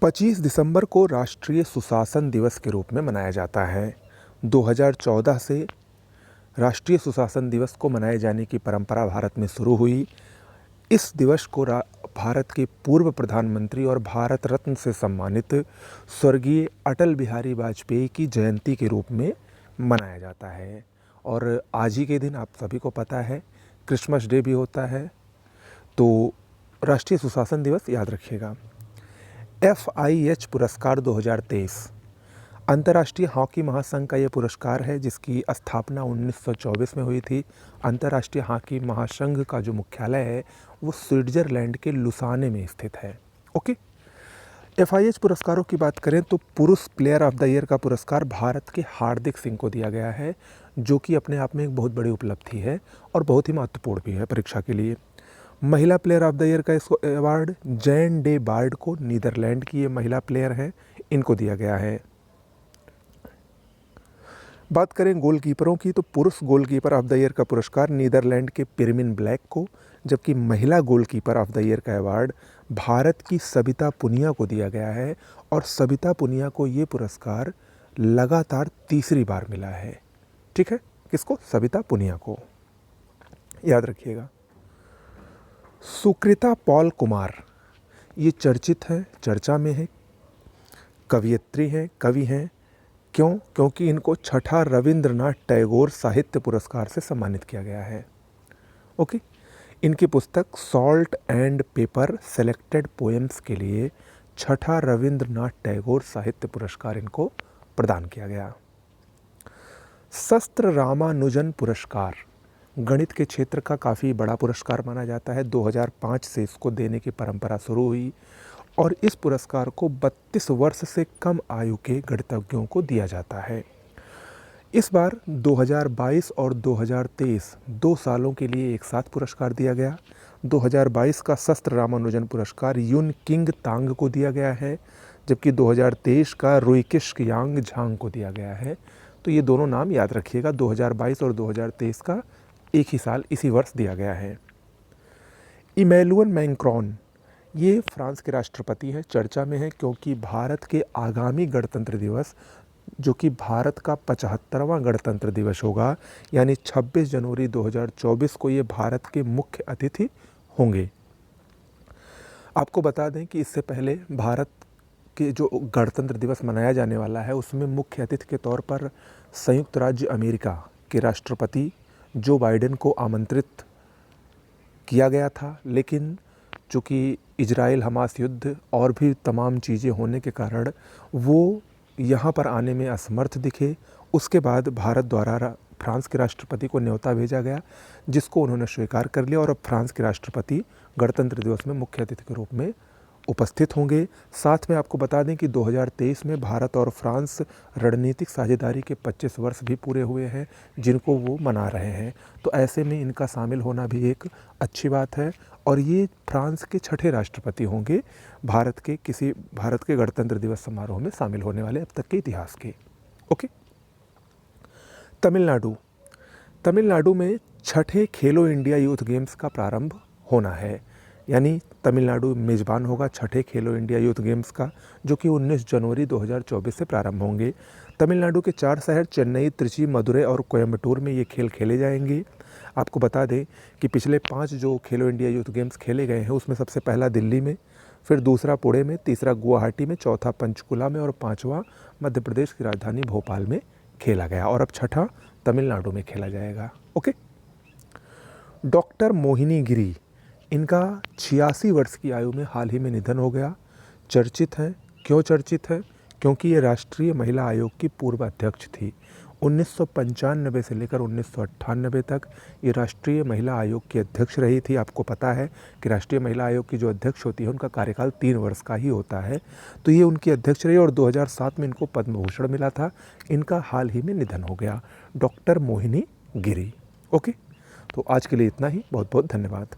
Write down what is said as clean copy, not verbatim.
25 दिसंबर को राष्ट्रीय सुशासन दिवस के रूप में मनाया जाता है। 2014 से राष्ट्रीय सुशासन दिवस को मनाए जाने की परंपरा भारत में शुरू हुई। इस दिवस को भारत के पूर्व प्रधानमंत्री और भारत रत्न से सम्मानित स्वर्गीय अटल बिहारी वाजपेयी की जयंती के रूप में मनाया जाता है। और आज ही के दिन आप सभी को पता है क्रिसमस डे भी होता है। तो राष्ट्रीय सुशासन दिवस याद रखिएगा। FIH पुरस्कार 2023 अंतर्राष्ट्रीय हॉकी महासंघ का ये पुरस्कार है जिसकी स्थापना 1924 में हुई थी। अंतर्राष्ट्रीय हॉकी महासंघ का जो मुख्यालय है वो स्विट्जरलैंड के लुसाने में स्थित है। ओके, FIH पुरस्कारों की बात करें तो पुरुष प्लेयर ऑफ द ईयर का पुरस्कार भारत के हार्दिक सिंह को दिया गया है, जो कि अपने आप में एक बहुत बड़ी उपलब्धि है और बहुत ही महत्वपूर्ण भी है परीक्षा के लिए। महिला प्लेयर ऑफ द ईयर का इसको अवार्ड जैन डे बार्ड को, नीदरलैंड की ये महिला प्लेयर हैं, इनको दिया गया है। बात करें गोलकीपरों की तो पुरुष गोलकीपर ऑफ द ईयर का पुरस्कार नीदरलैंड के पिरमिन ब्लैक को, जबकि महिला गोलकीपर ऑफ द ईयर का अवार्ड भारत की सबिता पुनिया को दिया गया है। और सबिता पुनिया को ये पुरस्कार लगातार तीसरी बार मिला है। ठीक है, किसको? सबिता पुनिया को, याद रखिएगा। सुकृता पॉल कुमार ये चर्चित है, चर्चा में है, कवियत्री हैं, कवि हैं। क्यों? क्योंकि इनको छठा रविंद्रनाथ टैगोर साहित्य पुरस्कार से सम्मानित किया गया है। ओके, इनकी पुस्तक salt and paper selected poems के लिए छठा रविंद्रनाथ टैगोर साहित्य पुरस्कार इनको प्रदान किया गया। शस्त्र रामानुजन पुरस्कार गणित के क्षेत्र का काफ़ी बड़ा पुरस्कार माना जाता है। 2005 से इसको देने की परंपरा शुरू हुई और इस पुरस्कार को 32 वर्ष से कम आयु के गणितज्ञों को दिया जाता है। इस बार 2022 और 2023 2 सालों के लिए एक साथ पुरस्कार दिया गया। 2022 का शस्त्र रामानुजन पुरस्कार युन किंग तांग को दिया गया है, जबकि 2023 का रुइकिश यांग झांग को दिया गया है। तो ये दोनों नाम याद रखिएगा, 2022 और 2023 का एक ही साल, इसी वर्ष दिया गया है। इमैनुअल मैक्रोन ये फ्रांस के राष्ट्रपति हैं, चर्चा में है क्योंकि भारत के आगामी गणतंत्र दिवस, जो कि भारत का 75वां गणतंत्र दिवस होगा, यानी 26 जनवरी 2024 को ये भारत के मुख्य अतिथि होंगे। आपको बता दें कि इससे पहले भारत के जो गणतंत्र दिवस मनाया जाने वाला है उसमें मुख्य अतिथि के तौर पर संयुक्त राज्य अमेरिका के राष्ट्रपति जो बाइडेन को आमंत्रित किया गया था, लेकिन चूँकि इजराइल हमास युद्ध और भी तमाम चीज़ें होने के कारण वो यहाँ पर आने में असमर्थ दिखे। उसके बाद भारत द्वारा फ्रांस के राष्ट्रपति को न्योता भेजा गया, जिसको उन्होंने स्वीकार कर लिया और अब फ्रांस के राष्ट्रपति गणतंत्र दिवस में मुख्य अतिथि के रूप में उपस्थित होंगे। साथ में आपको बता दें कि 2023 में भारत और फ्रांस रणनीतिक साझेदारी के 25 वर्ष भी पूरे हुए हैं, जिनको वो मना रहे हैं। तो ऐसे में इनका शामिल होना भी एक अच्छी बात है और ये फ्रांस के छठे राष्ट्रपति होंगे भारत के गणतंत्र दिवस समारोह में शामिल होने वाले अब तक के इतिहास के। ओके, तमिलनाडु में छठे खेलो इंडिया यूथ गेम्स का प्रारंभ होना है, यानी तमिलनाडु मेज़बान होगा छठे खेलो इंडिया यूथ गेम्स का, जो कि 19 जनवरी 2024 से प्रारंभ होंगे। तमिलनाडु के 4 शहर चेन्नई, त्रिची, मदुरै और कोयम्बटूर में ये खेल खेले जाएंगे। आपको बता दें कि पिछले 5 जो खेलो इंडिया यूथ गेम्स खेले गए हैं उसमें सबसे पहला दिल्ली में, फिर दूसरा पुणे में, तीसरा गुवाहाटी में, चौथा पंचकुला में और 5वां मध्य प्रदेश की राजधानी भोपाल में खेला गया और अब छठा तमिलनाडु में खेला जाएगा। ओके, डॉक्टर मोहिनी गिरी, इनका 86 वर्ष की आयु में हाल ही में निधन हो गया। चर्चित हैं, क्यों चर्चित है? क्योंकि ये राष्ट्रीय महिला आयोग की पूर्व अध्यक्ष थी। 1995 से लेकर 1998 तक ये राष्ट्रीय महिला आयोग की अध्यक्ष रही थी। आपको पता है कि राष्ट्रीय महिला आयोग की जो अध्यक्ष होती है उनका कार्यकाल 3 वर्ष का ही होता है। तो ये उनकी अध्यक्ष रही और 2007 में इनको पद्म भूषण मिला था। इनका हाल ही में निधन हो गया, डॉक्टर मोहिनी गिरी। ओके, तो आज के लिए इतना ही। बहुत बहुत धन्यवाद।